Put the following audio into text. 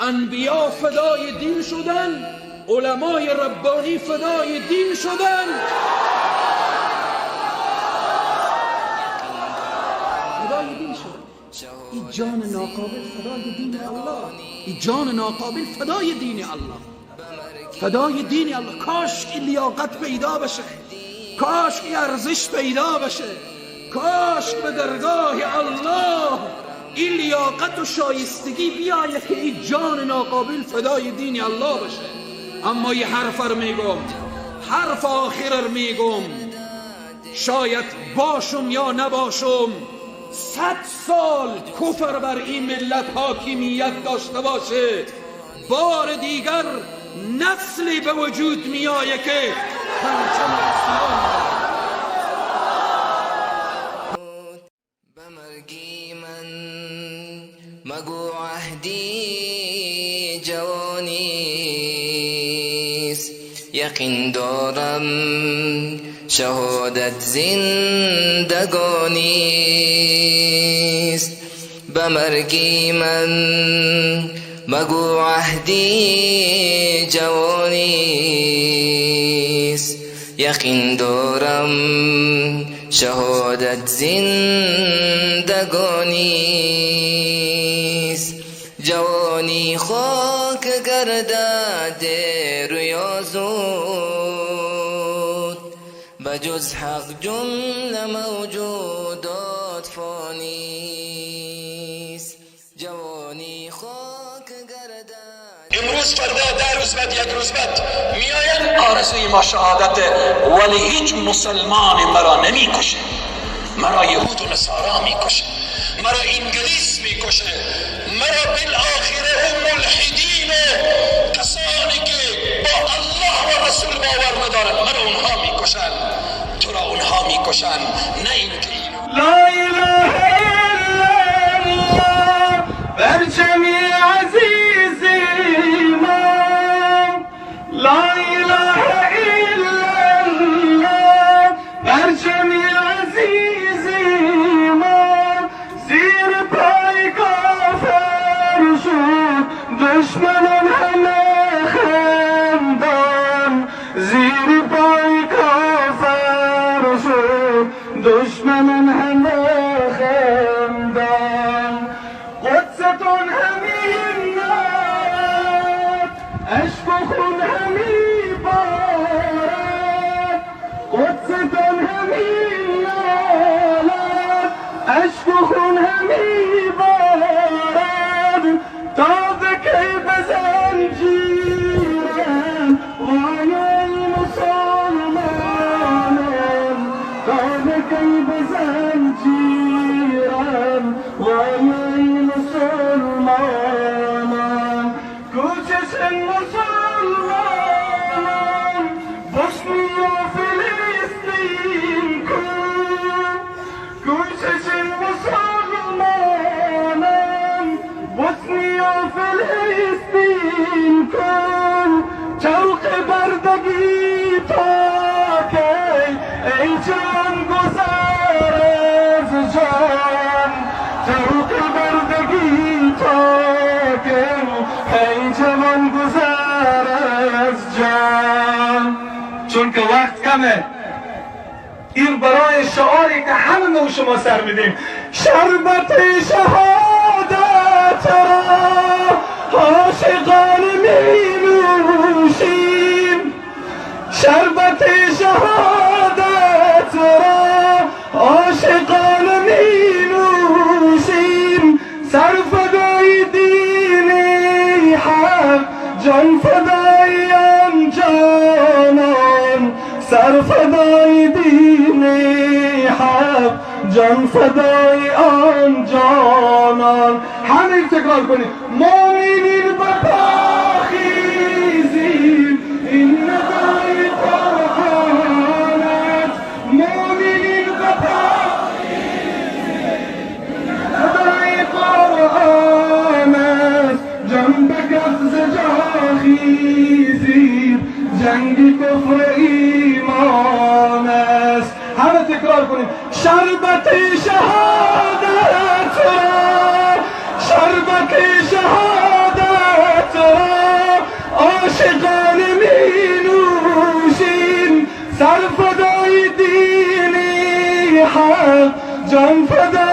انبیا فدای دین شدن، علمای ربانی فدای دین شدن. فدای دین شدن. این جان ناقابل فدای دین الله، این جان ناقابل فدای دین الله، فدای دین الله. کاش که لیاقت پیدا بشه، کاش که ارزش پیدا بشه، کاش به درگاه الله این لیاقت و شایستگی بیایه که این جان ناقابل فدای دین الله بشه. اما یه حرف میگم، حرف آخر میگم، شاید باشم یا نباشم 100 سال کفر بر این ملت حاکمیت داشته باشه، بار دیگر نسلی به وجود میآیه که پرچم اسلام به مرگی من مگو عهدی جوانیست، یقین دارم شهادت زندگانیست. به مرگی من مگو عهدی جوانیست، یقین دارم شهادت زندگانیست. جوانی خاک گردد رویا زود، بجز حق جمله موجودات فانیست. جوانی خاک گردد امروز فردا 10 روز بعد 1 روز بعد میاین آرزوی ما شهادته، ولی هیچ مسلمان مرا نمیکشه، مرا یهود و نصارا میکشه، مرا انگلیس میکشه، مرا بالاخره هم ملحدین کسانی که با الله و رسول باور ندارند مرا اونها میکشن، تو را اونها میکشن، نه اینکه لا اله الا الله برچمی عزیز من، لا اله الا الله برچمی عزیز من، زیر پای کافر شد دشمنان همه خندان، زیر پای کافر شد دشمنان همه خندان. قدستون همین نارد، عشق و خون همی بارد، قدستون همین نارد، عشق و خون همی بارد. تا به کی بزن جیرم وای مسلمانم، تا به کی بزن جیرم وای مسلمانم. کوچش مسلمانم بوسنی و فلسطین کن، کوچش مسلمانم بوسنی و فلسطین کن. چوق بردگی تا کی ای جان گذر از جان، چوق بردگی تا کی ای جوان گذر از جان. چون که وقت کمه، این برای شعاری که همه ما شما سر میدیم، شربت شهادت را عاشقان می نوشیم، شربت شهادت را عاشقان می نوشیم. سر فدای دین حق، جان فدای آن جانان، سر فدای دین حق، جان فدای آن جانان. همه تکرار کنید. مومنین به پا خیزیم، این ندای قرآنت، مومنین به پا خیزیم، ندای قرآنت. جان به گفز جا خیزیم، جنگی کفر ایمان است. همه تکرار کنیم. شربت شهادت را، شربت شهادت حق جان فدا